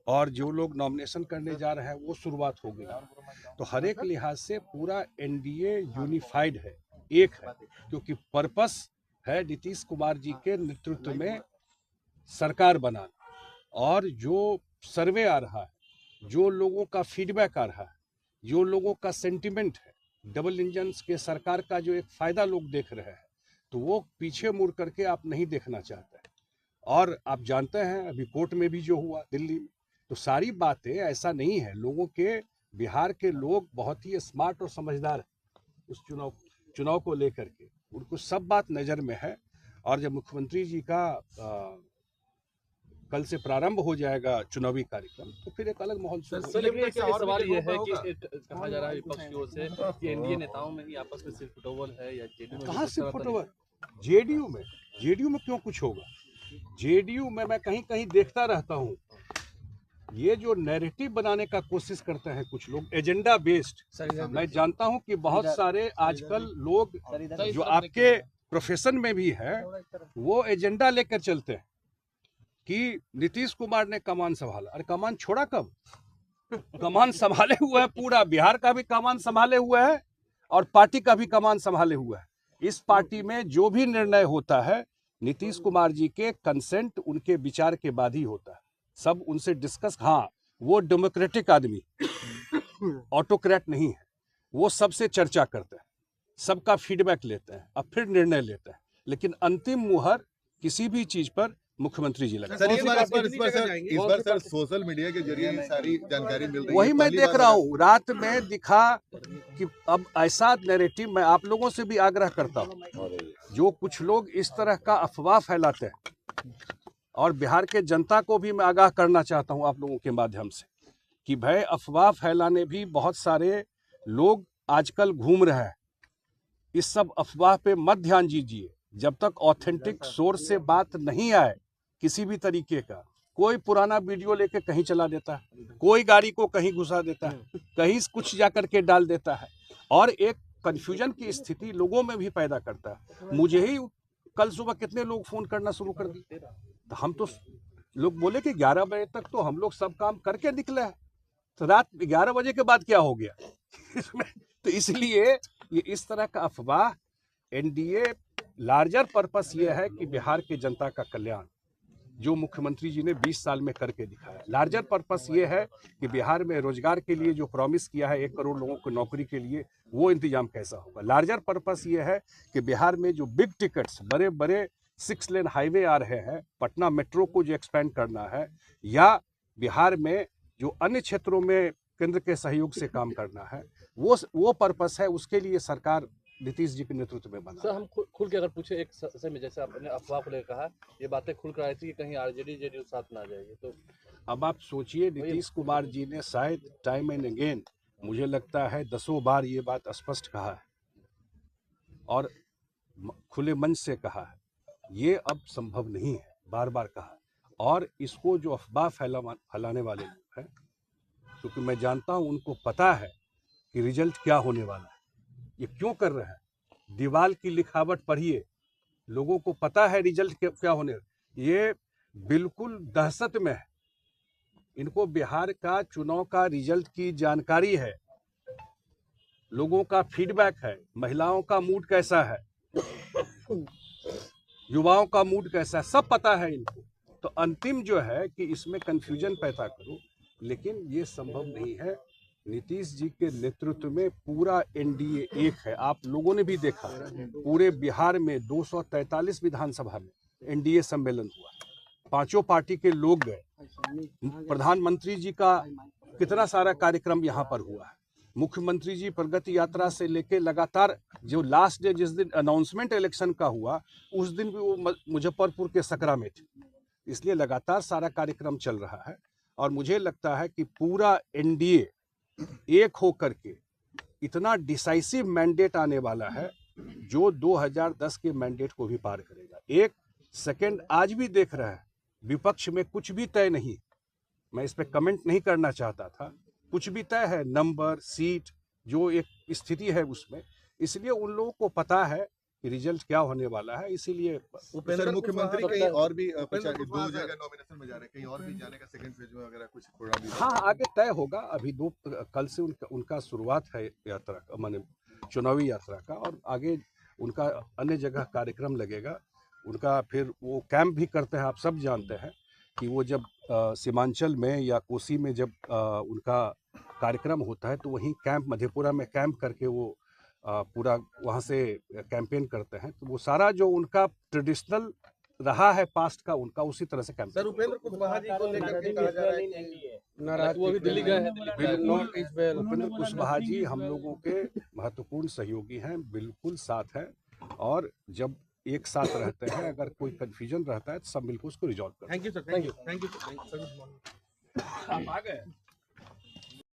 और जो लोग नॉमिनेशन करने जा रहे हैं वो शुरुआत हो गई। तो हर एक लिहाज से पूरा एनडीए यूनिफाइड है, एक है, क्योंकि पर्पस है नीतीश कुमार जी के नेतृत्व में सरकार बनाना। और जो सर्वे आ रहा है, जो लोगों का फीडबैक आ रहा है, जो लोगों का सेंटिमेंट है, डबल इंजन के सरकार का जो एक फायदा लोग देख रहे हैं, तो वो पीछे मुड़ करके आप नहीं देखना चाहते। और आप जानते हैं अभी कोर्ट में भी जो हुआ दिल्ली में, तो सारी बातें ऐसा नहीं है। लोगों के, बिहार के लोग बहुत ही स्मार्ट और समझदार हैं उस चुनाव को लेकर के, उनको सब बात नज़र में है। और जब मुख्यमंत्री जी का कल से प्रारंभ हो जाएगा चुनावी कार्यक्रम, तो फिर एक अलग माहौल शुरू सर, लेकिन एक सवाल ये है कि कहा जा रहा है विपक्ष की ओर से कि एनडीए नेताओं में ही आपस में सिर्फ फुटबॉल है, या जेडीयू में कहाँ सिर्फ फुटबॉल? जेडीयू में क्यों कुछ होगा? जेडीयू में मैं कहीं कहीं देखता रहता हूँ, ये जो नैरेटिव बनाने का कोशिश करते हैं कुछ लोग, एजेंडा बेस्ड। मैं जानता हूं कि बहुत सारे आजकल लोग जो आपके प्रोफेशन में भी है, वो एजेंडा लेकर चलते हैं कि नीतीश कुमार ने कमान संभाला। अरे कमान छोड़ा कब? कमान संभाले हुआ है, पूरा बिहार का भी कमान संभाले हुआ है और पार्टी का भी कमान संभाले हुआ है। इस पार्टी में जो भी निर्णय होता है नीतीश कुमार जी के कंसेंट, उनके विचार के बाद ही होता है। सब उनसे डिस्कस। हाँ, वो डेमोक्रेटिक आदमी, ऑटोक्रेट नहीं है। वो सबसे चर्चा करते हैं, सबका फीडबैक लेते हैं, अब फिर निर्णय लेते हैं, लेकिन अंतिम मुहर किसी भी चीज पर मुख्यमंत्री जी लगा। सर इस बार सर सोशल मीडिया के जरिए सारी जानकारी मिल रही है। वही मैं देख रहा हूँ, रात में दिखा कि अब ऐसा नैरेटिव, मैं आप लोगों से भी आग्रह करता हूँ, जो कुछ लोग इस तरह का अफवाह फैलाते हैं, और बिहार के जनता को भी मैं आगाह करना चाहता हूं आप लोगों के माध्यम से कि भाई अफवाह फैलाने भी बहुत सारे लोग आजकल घूम रहे हैं। इस सब अफवाह पे मत ध्यान दीजिए। जब तक ऑथेंटिक सोर्स से बात नहीं आए किसी भी तरीके का, कोई पुराना वीडियो लेके कहीं चला देता है, कोई गाड़ी को कहीं घुसा देता है, कहीं कुछ जाकर के डाल देता है, और एक कंफ्यूजन की स्थिति लोगों में भी पैदा करता है। मुझे ही कल सुबह कितने लोग फोन करना शुरू कर दिए, तो हम तो लोग बोले कि 11 बजे तक तो हम लोग सब काम करके निकले हैं, तो रात 11 बजे के बाद क्या हो गया इसमें? तो इसलिए ये इस तरह का अफवाह, एनडीए लार्जर पर्पस ये है कि बिहार के जनता का कल्याण, जो मुख्यमंत्री जी ने 20 साल में करके दिखाया। लार्जर पर्पस ये है कि बिहार में रोजगार के लिए जो प्रॉमिस किया है 1 करोड़ लोगों को नौकरी के लिए, वो इंतजाम कैसा होगा। लार्जर पर्पस ये है कि बिहार में जो बिग टिकट्स, बड़े बड़े 6 लेन हाईवे आ रहे हैं, पटना मेट्रो को जो एक्सपेंड करना है, या बिहार में जो अन्य क्षेत्रों में केंद्र के सहयोग से काम करना है, वो पर्पस है। उसके लिए सरकार नीतीश जी के नेतृत्व में बना। सर, हम खुल के अगर पूछे एक समय में, जैसे आपने अफवाह को लेकर कहा, ये बातें खुल कर आई थी कि कहीं आरजेडी जेडीयू साथ ना आ जाएगी, तो अब आप सोचिए, नीतीश कुमार जी ने शायद टाइम एंड अगेन, मुझे लगता है 10 बार ये बात स्पष्ट कहा है और खुले मन से कहा है, ये अब संभव नहीं है, बार बार कहा है। और इसको जो अफवाह फैलाने वाले लोग हैं, क्योंकि मैं जानता हूं उनको पता है कि रिजल्ट क्या होने वाला है, ये क्यों कर रहे हैं। दीवार की लिखावट पढ़िए, लोगों को पता है रिजल्ट क्या होने, ये बिल्कुल दहशत में है। इनको बिहार का चुनाव का रिजल्ट की जानकारी है, लोगों का फीडबैक है, महिलाओं का मूड कैसा है, युवाओं का मूड कैसा है, सब पता है इनको। तो अंतिम जो है कि इसमें कंफ्यूजन पैदा करो, लेकिन ये संभव नहीं है। नीतीश जी के नेतृत्व में पूरा एनडीए एक है। आप लोगों ने भी देखा, पूरे बिहार में 243 विधानसभा में एनडीए सम्मेलन हुआ, पांचों पार्टी के लोग गए, प्रधानमंत्री जी का कितना सारा कार्यक्रम यहाँ पर हुआ है, मुख्यमंत्री जी प्रगति यात्रा से लेके लगातार, जो लास्ट डे जिस दिन अनाउंसमेंट इलेक्शन का हुआ, उस दिन भी वो मुजफ्फरपुर के सकरा में थे। इसलिए लगातार सारा कार्यक्रम चल रहा है, और मुझे लगता है कि पूरा एनडीए एक होकर के इतना डिसाइसिव मैंडेट आने वाला है, जो 2010 के मैंडेट को भी पार करेगा। एक सेकंड आज भी देख रहा है, विपक्ष में कुछ भी तय नहीं, मैं इस पे कमेंट नहीं करना चाहता था, कुछ भी तय है, नंबर, सीट, जो एक स्थिति है उसमें। इसलिए उन लोगों को पता है कि रिजल्ट क्या होने वाला है, इसीलिए सर मुख्यमंत्री कहीं और भी दो जगह नॉमिनेशन में जा रहे हैं, कहीं और भी जाने का सेकंड फेज में वगैरह कुछ थोड़ा भी? हाँ, आगे तय होगा। अभी कल से उनका शुरुआत है यात्रा का, माने चुनावी यात्रा का, और आगे उनका अन्य जगह कार्यक्रम लगेगा उनका। फिर वो कैंप भी करते हैं, आप सब जानते हैं कि वो जब सीमांचल में या कोसी में जब उनका कार्यक्रम होता है तो वहीं कैंप, मधेपुरा में कैंप करके वो पूरा वहाँ से कैंपेन करते हैं। तो वो सारा जो उनका ट्रेडिशनल रहा है पास्ट का, उनका उसी तरह से कैंपेन। सर उपेंद्र कुशवाहा जी को लेकर के कहा जा रहा है कि वो भी दिल्ली गए हैं। बिल्कुल उपेंद्र कुशवाहा जी हम लोगों के महत्वपूर्ण सहयोगी हैं, बिल्कुल साथ हैं, और जब एक साथ रहते हैं, अगर कोई कंफ्यूजन रहता है तो सब मिलकर उसको रिजॉल्व करते हैं। Thank you sir, thank you sir, good morning. आप आ गए।